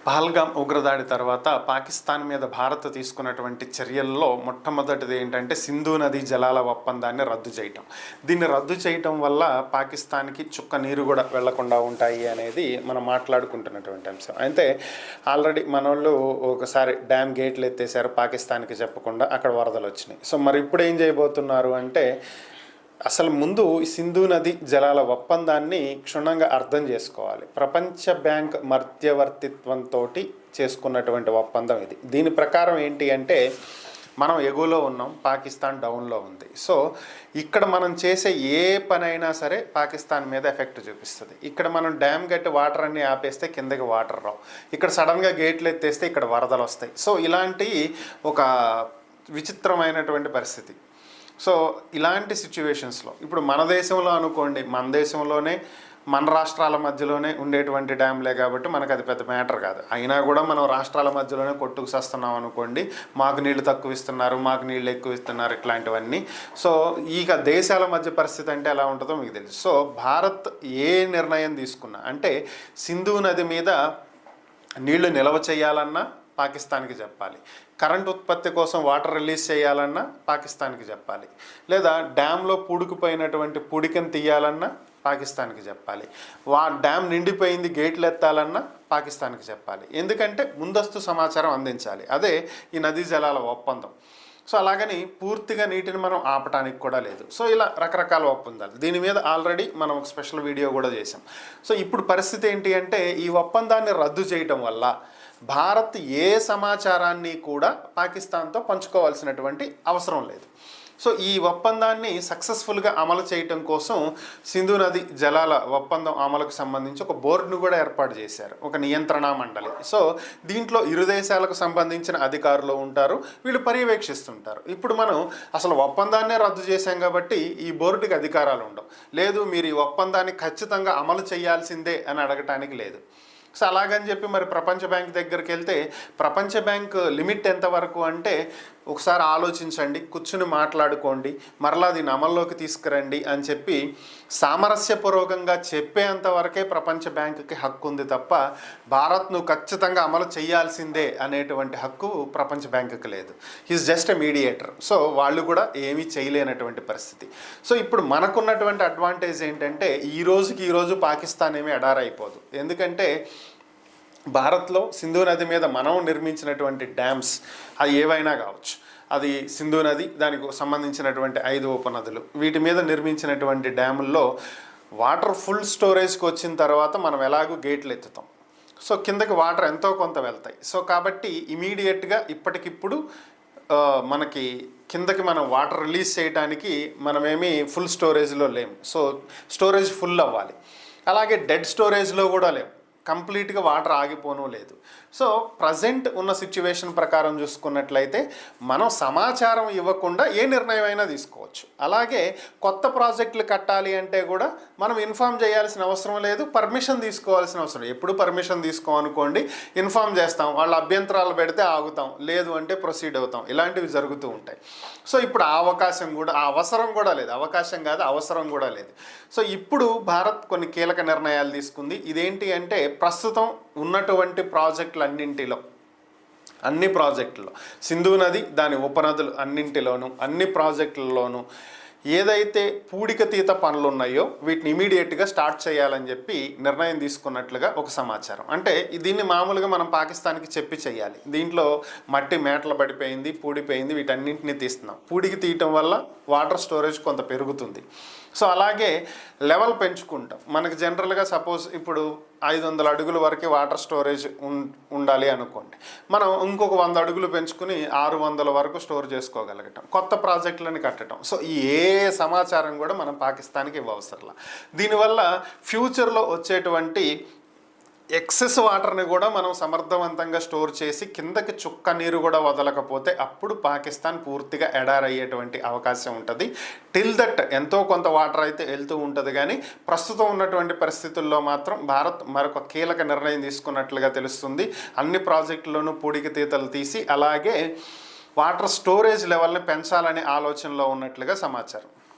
పహల్గామ్ ఉగ్రదాడి తర్వాత పాకిస్తాన్ మీద భారత్ తీసుకున్నటువంటి చర్యల్లో మొట్టమొదటిది ఏంటంటే సింధు నదీ జలాల ఒప్పందాన్ని రద్దు చేయటం. దీన్ని రద్దు చేయటం వల్ల పాకిస్తాన్కి చుక్క నీరు కూడా వెళ్లకుండా ఉంటాయి అనేది మనం మాట్లాడుకుంటున్నటువంటి అంశం. అయితే ఆల్రెడీ మనోళ్ళు ఒకసారి డ్యామ్ గేట్లు ఎత్తేసారు, పాకిస్తాన్కి చెప్పకుండా అక్కడ వరదలు వచ్చినాయి. సో మరి ఇప్పుడు ఏం చేయబోతున్నారు అంటే అసలు ముందు ఈ సింధు నది జలాల ఒప్పందాన్ని క్షుణ్ణంగా అర్థం చేసుకోవాలి. ప్రపంచ బ్యాంక్ మధ్యవర్తిత్వంతో చేసుకున్నటువంటి ఒప్పందం ఇది. దీని ప్రకారం ఏంటి అంటే మనం ఎగువలో ఉన్నాం, పాకిస్తాన్ డౌన్లో ఉంది. సో ఇక్కడ మనం చేసే ఏ పనైనా సరే పాకిస్తాన్ మీద ఎఫెక్ట్ చూపిస్తుంది. ఇక్కడ మనం డ్యామ్ గట్టి వాటర్ అన్నీ ఆపేస్తే కిందకి వాటర్ రావు, ఇక్కడ సడన్గా గేట్లు ఎత్తేస్తే ఇక్కడ వరదలు వస్తాయి. సో ఇలాంటి ఒక విచిత్రమైనటువంటి పరిస్థితి. సో ఇలాంటి సిచ్యువేషన్స్లో ఇప్పుడు మన దేశంలో అనుకోండి, మన దేశంలోనే మన రాష్ట్రాల మధ్యలోనే ఉండేటువంటి డ్యామ్లే కాబట్టి మనకు అది పెద్ద మ్యాటర్ కాదు. అయినా కూడా మనం రాష్ట్రాల మధ్యలోనే కొట్టుకు వస్తున్నాం అనుకోండి, మాకు నీళ్లు తక్కువ ఇస్తున్నారు, మాకు నీళ్ళు ఎక్కువ ఇస్తున్నారు, ఇట్లాంటివన్నీ. సో ఇక దేశాల మధ్య పరిస్థితి అంటే ఎలా ఉంటుందో మీకు తెలుసు. సో భారత్ ఏ నిర్ణయం తీసుకున్నా అంటే సింధు నది మీద నీళ్లు నిల్వ చేయాలన్నా పాకిస్తాన్కి చెప్పాలి, కరెంట్ ఉత్పత్తి కోసం వాటర్ రిలీజ్ చేయాలన్నా పాకిస్తాన్కి చెప్పాలి, లేదా డ్యామ్లో పూడుకుపోయినటువంటి పూడికను తీయాలన్నా పాకిస్తాన్కి చెప్పాలి, డ్యామ్ నిండిపోయింది గేట్లు ఎత్తాలన్నా పాకిస్తాన్కి చెప్పాలి. ఎందుకంటే ముందస్తు సమాచారం అందించాలి. అదే ఈ నదీ జలాల ఒప్పందం. సో అలాగని పూర్తిగా నీటిని మనం ఆపటానికి కూడా లేదు. సో ఇలా రకరకాల ఒప్పందాలు, దీని మీద ఆల్రెడీ మనం ఒక స్పెషల్ వీడియో కూడా చేసాం. సో ఇప్పుడు పరిస్థితి ఏంటి అంటే ఈ ఒప్పందాన్ని రద్దు చేయటం వల్ల భారత్ ఏ సమాచారాన్ని కూడా పాకిస్తాన్తో పంచుకోవాల్సినటువంటి అవసరం లేదు. సో ఈ ఒప్పందాన్ని సక్సెస్ఫుల్గా అమలు చేయటం కోసం సింధు నది జలాల ఒప్పందం అమలుకు సంబంధించి ఒక బోర్డును కూడా ఏర్పాటు చేశారు, ఒక నియంత్రణ మండలి. సో దీంట్లో ఇరు దేశాలకు సంబంధించిన అధికారులు ఉంటారు, వీళ్ళు పర్యవేక్షిస్తుంటారు. ఇప్పుడు మనం అసలు ఒప్పందాన్నే రద్దు చేశాం కాబట్టి ఈ బోర్డుకి అధికారాలు ఉండవు. లేదు మీరు ఈ ఒప్పందాన్ని ఖచ్చితంగా అమలు చేయాల్సిందే అని అడగటానికి లేదు. సో అలాగని చెప్పి మరి ప్రపంచ బ్యాంక్ దగ్గరికి వెళ్తే ప్రపంచ బ్యాంక్ లిమిట్ ఎంతవరకు అంటే ఒకసారి ఆలోచించండి, కూర్చుని మాట్లాడుకోండి, మరలా దీన్ని అమల్లోకి తీసుకురండి అని చెప్పి సామరస్యపూర్వకంగా చెప్పేంతవరకే ప్రపంచ బ్యాంకుకి హక్కు ఉంది తప్ప భారత్ను ఖచ్చితంగా అమలు చేయాల్సిందే అనేటువంటి హక్కు ప్రపంచ బ్యాంకుకి లేదు. Is just a mediator. So వాళ్ళు కూడా ఏమీ చేయలేనటువంటి పరిస్థితి. సో ఇప్పుడు మనకున్నటువంటి అడ్వాంటేజ్ ఏంటంటే ఈ రోజు పాకిస్తాన్ ఏమీ ఎడారైపోదు. ఎందుకంటే భారత్లో సింధు నది మీద మనం నిర్మించినటువంటి డ్యామ్స్ అది ఏవైనా కావచ్చు, అది సింధు నది, దానికి సంబంధించినటువంటి 5 ఉపనదులు, వీటి మీద నిర్మించినటువంటి డ్యాముల్లో వాటర్ ఫుల్ స్టోరేజ్కి వచ్చిన తర్వాత మనం ఎలాగూ గేట్లు ఎత్తుతాం. సో కిందకి వాటర్ ఎంతో కొంత వెళ్తాయి. సో కాబట్టి ఇమీడియట్గా ఇప్పటికిప్పుడు మనకి కిందకి మనం వాటర్ రిలీజ్ చేయడానికి మనమేమి ఫుల్ స్టోరేజ్లో లేము. సో స్టోరేజ్ ఫుల్ అవ్వాలి. అలాగే డెడ్ స్టోరేజ్లో కూడా లేము, కంప్లీట్గా వాటర్ ఆగిపోను లేదు. సో ప్రజెంట్ ఉన్న సిచ్యువేషన్ ప్రకారం చూసుకున్నట్లయితే మనం సమాచారం ఇవ్వకుండా ఏ నిర్ణయం అయినా తీసుకోవచ్చు. అలాగే కొత్త ప్రాజెక్టులు కట్టాలి అంటే కూడా మనం ఇన్ఫామ్ చేయాల్సిన అవసరం లేదు, పర్మిషన్ తీసుకోవాల్సిన అవసరం. ఎప్పుడు పర్మిషన్ తీసుకోమనుకోండి, ఇన్ఫామ్ చేస్తాం, వాళ్ళ అభ్యంతరాలు పెడితే ఆగుతాం, లేదు అంటే ప్రొసీడ్ అవుతాం. ఇలాంటివి జరుగుతూ ఉంటాయి. సో ఇప్పుడు ఆ అవకాశం కూడా, ఆ అవసరం కూడా లేదు, అవకాశం కాదు అవసరం కూడా లేదు. సో ఇప్పుడు భారత్ కొన్ని కీలక నిర్ణయాలు తీసుకుంది. ఇదేంటి అంటే ప్రస్తుతం ఉన్నటువంటి అన్ని ప్రాజెక్టుల్లో సింధు నది దాని ఉపనదులు అన్నింటిలోనూ అన్ని ప్రాజెక్టులలోనూ ఏదైతే పూడికతీత పనులు ఉన్నాయో వీటిని ఇమీడియట్గా స్టార్ట్ చేయాలని చెప్పి నిర్ణయం తీసుకున్నట్లుగా ఒక సమాచారం. అంటే దీన్ని మామూలుగా మనం పాకిస్తాన్కి చెప్పి చేయాలి. దీంట్లో మట్టి మేటలు పడిపోయింది, పూడిపోయింది, వీటన్నింటినీ తీస్తున్నాం. పూడికి తీయటం వల్ల వాటర్ స్టోరేజ్ కొంత పెరుగుతుంది. సో అలాగే లెవెల్ పెంచుకుంటాం. మనకి జనరల్గా సపోజ్ ఇప్పుడు 500 అడుగుల వరకు వాటర్ స్టోరేజ్ ఉండాలి అనుకోండి, మనం ఇంకొక 100 అడుగులు పెంచుకుని 600 వరకు స్టోర్ చేసుకోగలగటం, కొత్త ప్రాజెక్టులను కట్టడం. సో ఏ సమాచారం కూడా మనం పాకిస్తాన్కి ఇవ్వవసరంలా. దీనివల్ల ఫ్యూచర్లో వచ్చేటువంటి ఎక్సెస్ వాటర్ని కూడా మనం సమర్థవంతంగా స్టోర్ చేసి కిందకి చుక్క నీరు కూడా వదలకపోతే అప్పుడు పాకిస్తాన్ పూర్తిగా ఎడారయ్యేటువంటి అవకాశం ఉంటుంది. టిల్ దట్ ఎంతో కొంత వాటర్ అయితే వెళ్తూ ఉంటుంది. కానీ ప్రస్తుతం ఉన్నటువంటి పరిస్థితుల్లో మాత్రం భారత్ మరొక కీలక నిర్ణయం తీసుకున్నట్లుగా తెలుస్తుంది. అన్ని ప్రాజెక్టుల్లోనూ పూడికి తీతలు తీసి అలాగే వాటర్ స్టోరేజ్ లెవెల్ని పెంచాలనే ఆలోచనలో ఉన్నట్లుగా సమాచారం.